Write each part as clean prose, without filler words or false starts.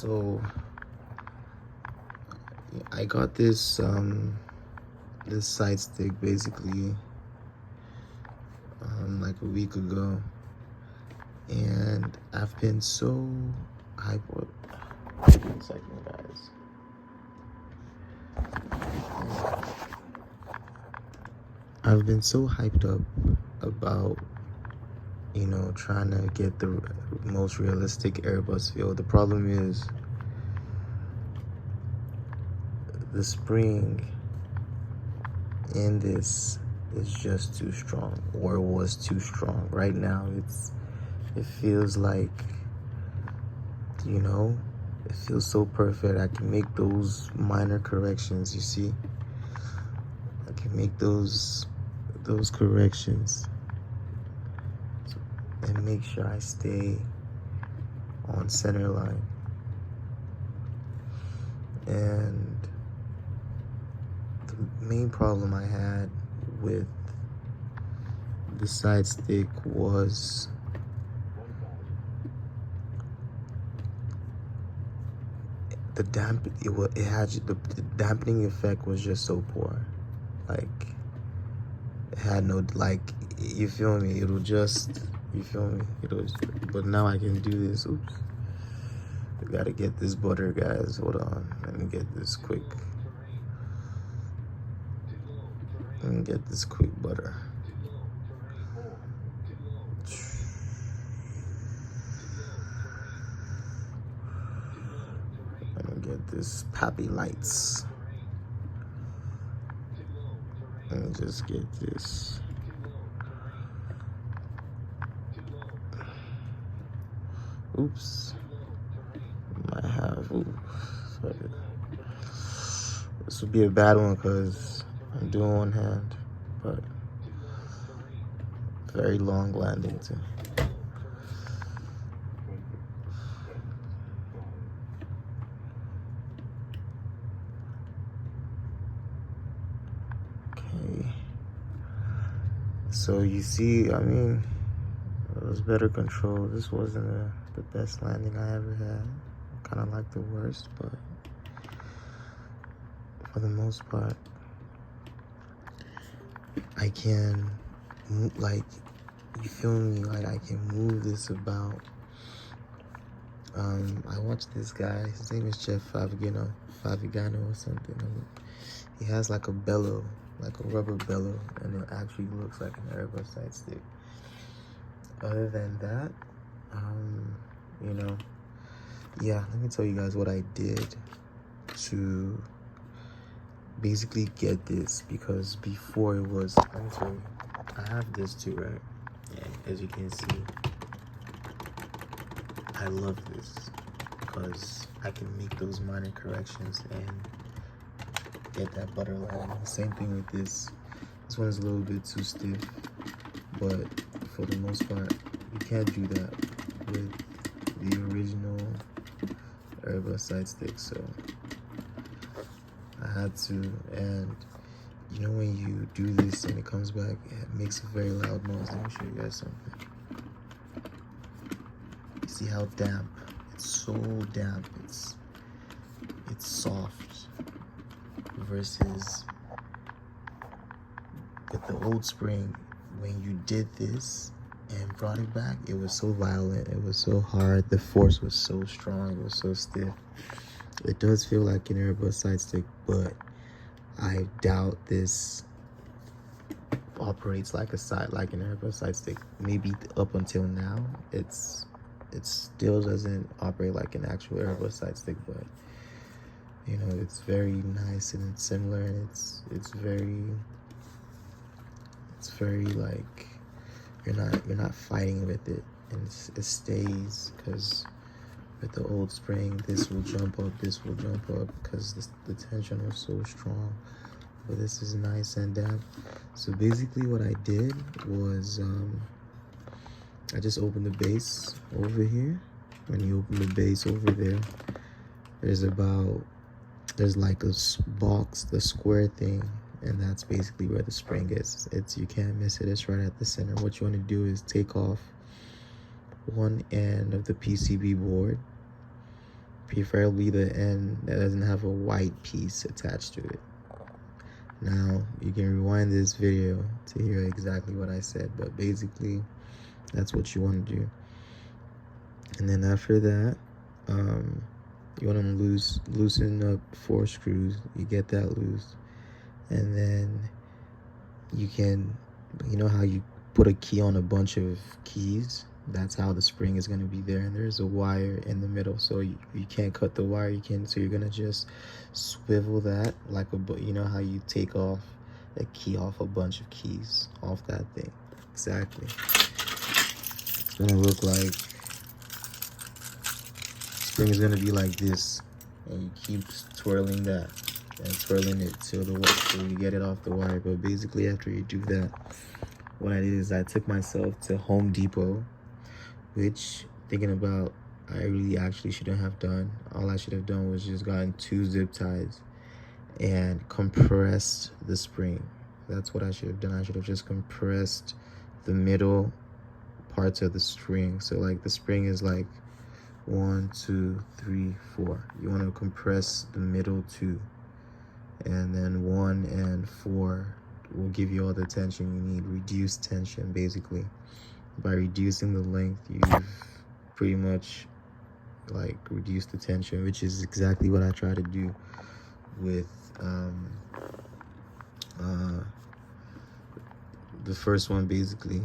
So I got this this side stick basically like a week ago, and I've been so hyped. One second, guys. I've been so hyped up about, you know, trying to get the most realistic airbus feel. The problem is the spring in this is just too strong, or was too strong. Right now it feels like, you know, it feels so perfect. I can make those minor corrections, you see. I can make those corrections and make sure I stay on center line. And the main problem I had with the side stick was the the dampening effect was just so poor. Like, it had no, like, you feel me, you feel me, but now I can do this. Oops, I gotta get this butter, guys. Hold on, let me get this quick butter. Let me get this Pappy Lights. Let me just get this. Oops. Might have. Sorry. This would be a bad one because I'm doing one hand, but very long landing too. Okay. So you see, I mean, it was better control. This wasn't the best landing I ever had. Kind of like the worst, but for the most part, I can, like, you feel me? Like, I can move this about. I watched this guy. His name is Jeff Favigano or something. He has like a bellow, like a rubber bellow, and it actually looks like an airbus side stick. Other than that, you know, yeah, let me tell you guys what I did to basically get this, because before it was, let me tell you, I have this too, right? And as you can see, I love this because I can make those minor corrections and get that butter line. Same thing with this. This one is a little bit too stiff, but for the most part, you can't do that with the original airbus side stick. So I had to, and you know, when you do this and it comes back, it makes a very loud noise. Let me show you guys something. You see how damp? It's so damp. It's soft versus with the old spring. When you did this and brought it back, it was so violent. It was so hard. The force was so strong. It was so stiff. It does feel like an airbus side stick, but I doubt this operates like an airbus side stick. Maybe up until now, it still doesn't operate like an actual airbus side stick, but you know, it's very nice and it's similar, and it's very like you're not fighting with it, and it stays, because with the old spring, this will jump up because the tension was so strong. But this is nice and damp. So basically what I did was I just opened the base over here. When you open the base over there, there's like a box, the square thing, and that's basically where the spring is. You can't miss it. It's right at the center. What you want to do is take off one end of the PCB board, preferably the end that doesn't have a white piece attached to it. Now you can rewind this video to hear exactly what I said, but basically that's what you want to do. And then after that, you want to loosen up 4 screws. You get that loose, and then you can, you know how you put a key on a bunch of keys? That's how the spring is going to be there, and there's a wire in the middle, so you can't cut the wire. So you're going to just swivel that like you know how you take off a key off a bunch of keys off that thing. Exactly. It's going to look like, spring is going to be like this, and you keep twirling that and twirling it till you get it off the wire. But basically after you do that, what I did is I took myself to Home Depot, which, thinking about, I really actually shouldn't have done. All I should have done was just gotten 2 zip ties and compressed the spring. That's what I should have done. I should have just compressed the middle parts of the string. So like the spring is like 1, 2, 3, 4. You want to compress the middle 2, and then 1 and 4 will give you all the tension you need. Reduced tension, basically. By reducing the length, you've pretty much like reduced the tension, which is exactly what I try to do with the first one. Basically,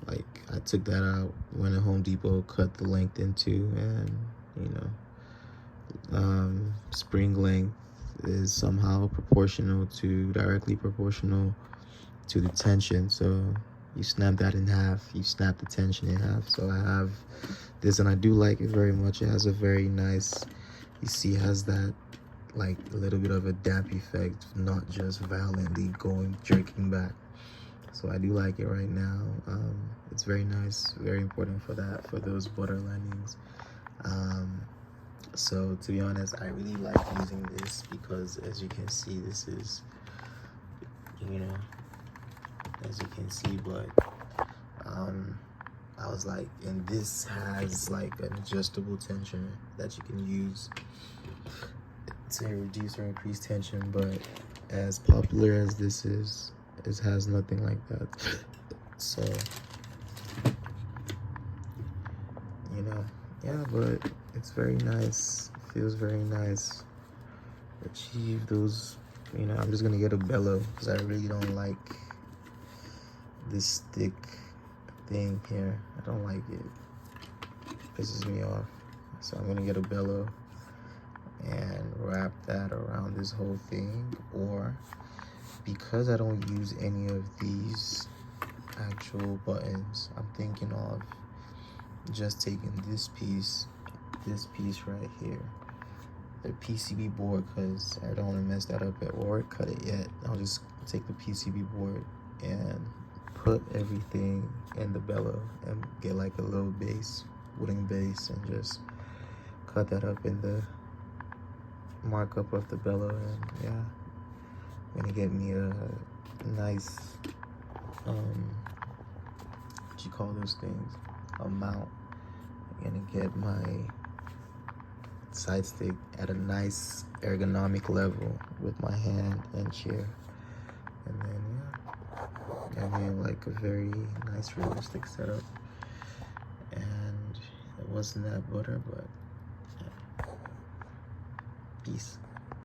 like I took that out, went to Home Depot, cut the length in 2, and spring length is somehow directly proportional to the tension. So you snap that in half, you snap the tension in half. So I have this, and I do like it very much. It has a very nice, you see, it has that like a little bit of a damp effect, not just violently jerking back. So I do like it right now. It's very nice, very important for those butter landings. So to be honest, I really like using this because, as you can see, this is, as you can see, but I was like, and this has like an adjustable tension that you can use to reduce or increase tension. But as popular as this is, it has nothing like that. So yeah, but it's very nice, feels very nice. Achieve those, I'm just gonna get a bellow because I really don't like this thick thing here. I don't like it. It pisses me off. So I'm gonna get a bellow and wrap that around this whole thing. Or, because I don't use any of these actual buttons, I'm thinking of just taking this piece right here, the PCB board, because I don't want to mess that up or cut it yet. I'll just take the PCB board and put everything in the bellow and get like a little base, wooden base, and just cut that up in the markup of the bellow. And yeah, I'm gonna get me a nice what you call those things, a mount. I'm gonna get my side stick at a nice ergonomic level with my hand and chair, and then I mean, like a very nice realistic setup. And it wasn't that butter, but yeah. Peace.